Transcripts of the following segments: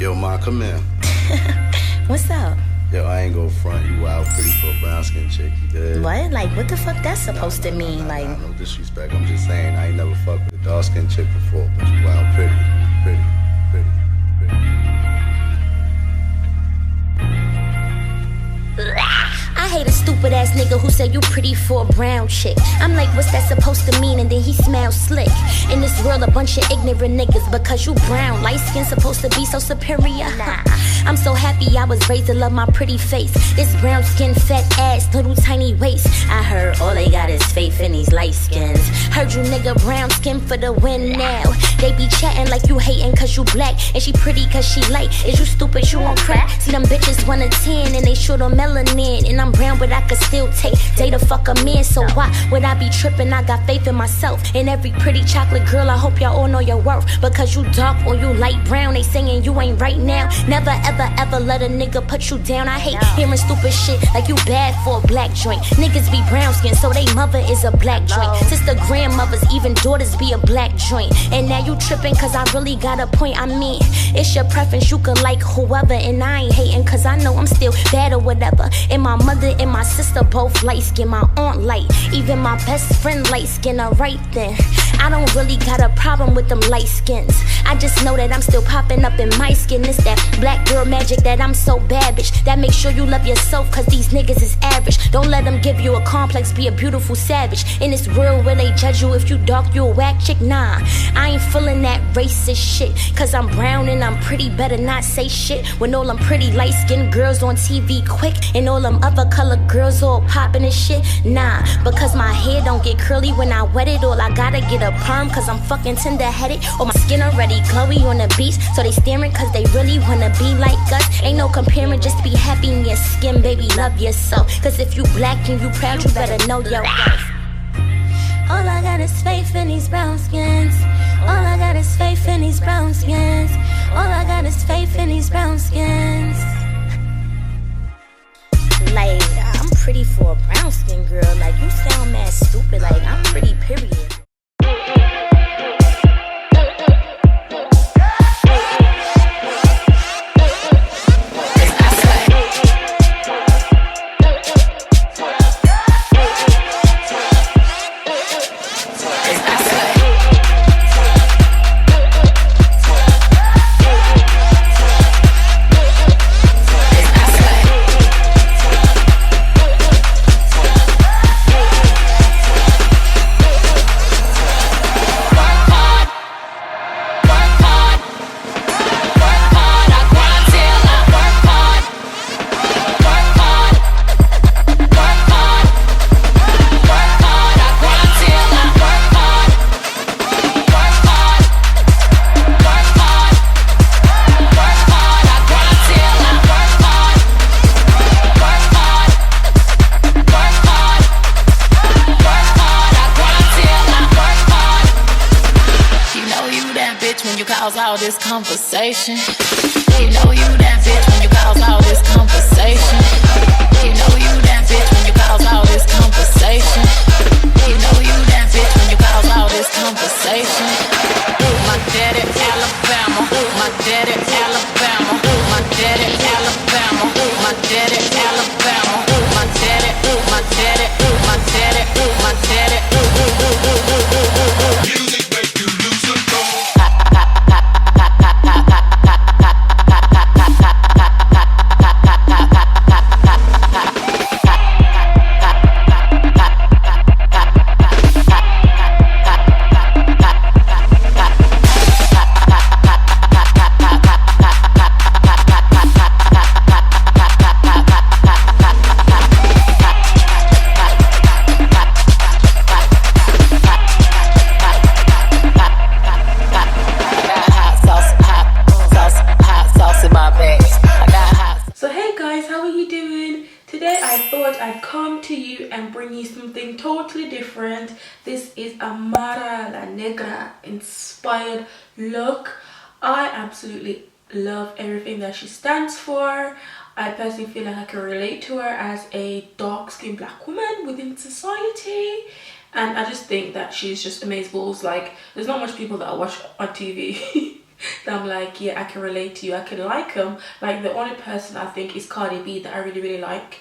Yo, Ma, come in. What's up? Yo, I ain't gonna front. You wild pretty for a brown skin chick. You did? What? Like, what the fuck that's supposed to mean? Like, no disrespect. I'm just saying I ain't never fucked with a dark skin chick before, but you wild pretty. Pretty. I hate a stupid ass nigga who say you pretty for a brown chick. I'm like, what's that supposed to mean? And then he smells slick. In this world, a bunch of ignorant niggas because you brown. Light skin supposed to be so superior. Nah. I'm so happy I was raised to love my pretty face. This brown skin, fat ass, little tiny waist. I heard all they got is faith in these light skins. Heard you nigga brown skin for the win now. They be chatting like you hating cause you black. And she pretty cause she light. Is you stupid, you on crack? See them bitches 1 to 10 and they short on melanin. And I'm brown but I could still take data fuck a man. So why would I be tripping? I got faith in myself. And every pretty chocolate girl, I hope y'all all know your worth. Because you dark or you light brown, they saying you ain't right now. Never ever let a nigga put you down. I hate hearing stupid shit like you bad for a black joint. Niggas be brown skin so they mother is a black joint. Sister grandmothers, even daughters be a black joint. And now you tripping cause I really got a point. I mean, it's your preference, you can like whoever. And I ain't hating cause I know I'm still bad or whatever. And my mother and my sister both light skin, my aunt light. Even my best friend light skin, alright then. I don't really got a problem with them light skins. I just know that I'm still popping up in my skin. It's that black girl magic that I'm so bad, bitch. That makes sure you love yourself cause these niggas is average. Don't let them give you a complex, be a beautiful savage. In this world where they judge you if you dark, you a whack chick. Nah, I ain't feeling that racist shit. Cause I'm brown and I'm pretty, better not say shit. When all them pretty light skinned girls on TV quick. And all them other colored girls all popping and shit. Nah, because my hair don't get curly when I wet it. All I gotta get a perm cause I'm fucking tender headed. Or my skin already glowy on the beach. So they staring cause they really wanna be like us. Ain't no comparing, just be happy in your skin, baby, love yourself. Cause if you black and you proud, you better know your worth. All I got is faith in these brown skins. All I got is faith in these brown skins. All I got is faith in these brown skins. Like, I'm pretty for a brown skin girl. Like, you sound mad stupid. Like, I'm pretty, period. All this conversation. You know you that bitch when you cause all this conversation. You know you that bitch when you cause all this conversation. You know you that bitch when you cause all this conversation. My daddy Alabama, my daddy Alabama, my daddy Alabama, my daddy Alabama, my daddy, my daddy, my daddy, my daddy. Music make you lose control. I'd come to you and bring you something totally different. This is Amara La Negra inspired look. I absolutely love everything that she stands for. I personally feel like I can relate to her as a dark-skinned black woman within society, and I just think that she's just amazeballs. Like, there's not much people that I watch on TV that I'm like, yeah, I can relate to you, I can like him. Like the only person I think is Cardi B that I really like.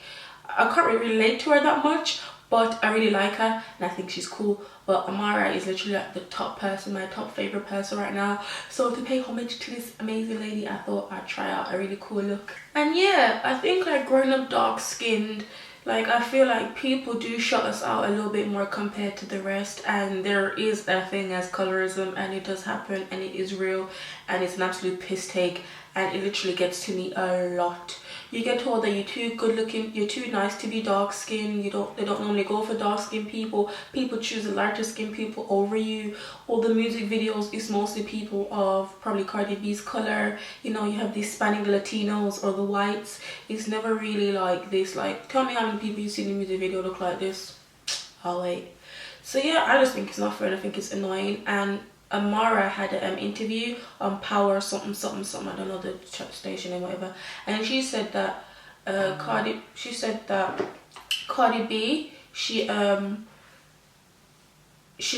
I can't really relate to her that much, but I really like her and I think she's cool. But Amara is literally like the top person, my top favorite person right now. So to pay homage to this amazing lady, I thought I'd try out a really cool look. And yeah, I think like growing up dark skinned, like I feel like people do shut us out a little bit more compared to the rest, and there is a thing as colorism, and it does happen and it is real and it's an absolute piss take, and it literally gets to me a lot. You get told that you're too good looking, you're too nice to be dark skinned, they don't normally go for dark skinned people. People choose the lighter skinned people over you. All the music videos is mostly people of probably Cardi B's color. You know, you have these Hispanic Latinos or the whites. It's never really like this, like, tell me how many people you see in the music video look like this. I'll wait. So yeah, I just think it's not fair and I think it's annoying. And Amara had an interview on Power something, I don't know the station or whatever, and she said that Cardi B, she's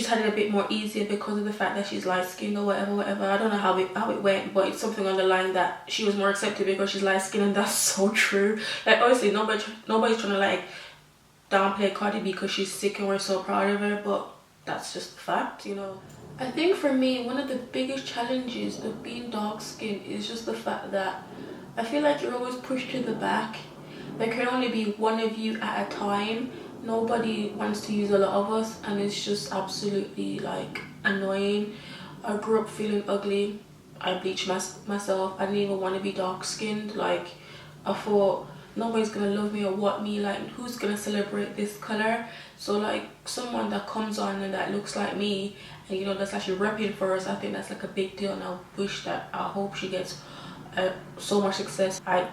had it a bit more easier because of the fact that she's light skinned or whatever. I don't know how it went, but it's something on the line that she was more accepted because she's light skinned, and that's so true. Like obviously nobody's trying to like downplay Cardi B because she's sick and we're so proud of her, but that's just the fact, you know. I think for me, one of the biggest challenges of being dark skinned is just the fact that I feel like you're always pushed to the back. There can only be one of you at a time. Nobody wants to use a lot of us, and it's just absolutely like annoying. I grew up feeling ugly. I bleached myself. I didn't even want to be dark skinned. Like I thought nobody's gonna love me or want me, like who's gonna celebrate this color? So like someone that comes on and that looks like me, and you know, that's actually repping for us, I think that's like a big deal, and I hope she gets so much success. I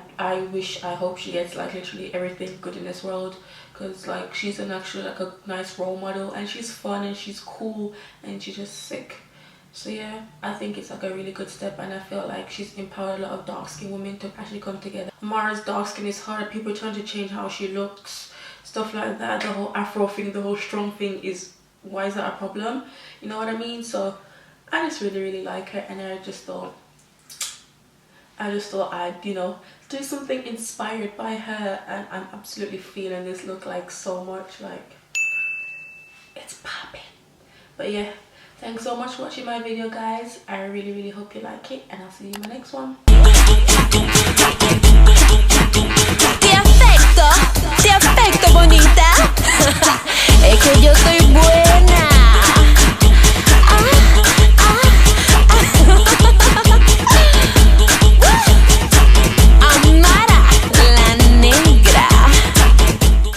hope she gets like literally everything good in this world, because like she's actually like a nice role model, and she's fun and she's cool and she's just sick. So yeah, I think it's like a really good step, and I feel like she's empowered a lot of dark skinned women to actually come together. Amara's dark skin is hard. People are trying to change how she looks, stuff like that. The whole Afro thing, the whole strong thing is, why is that a problem? You know what I mean? So I just really like her, and I just thought I'd, you know, do something inspired by her, and I'm absolutely feeling this look like so much, like it's popping. But yeah, thanks so much for watching my video, guys. I really hope you like it, and I'll see you in my next one.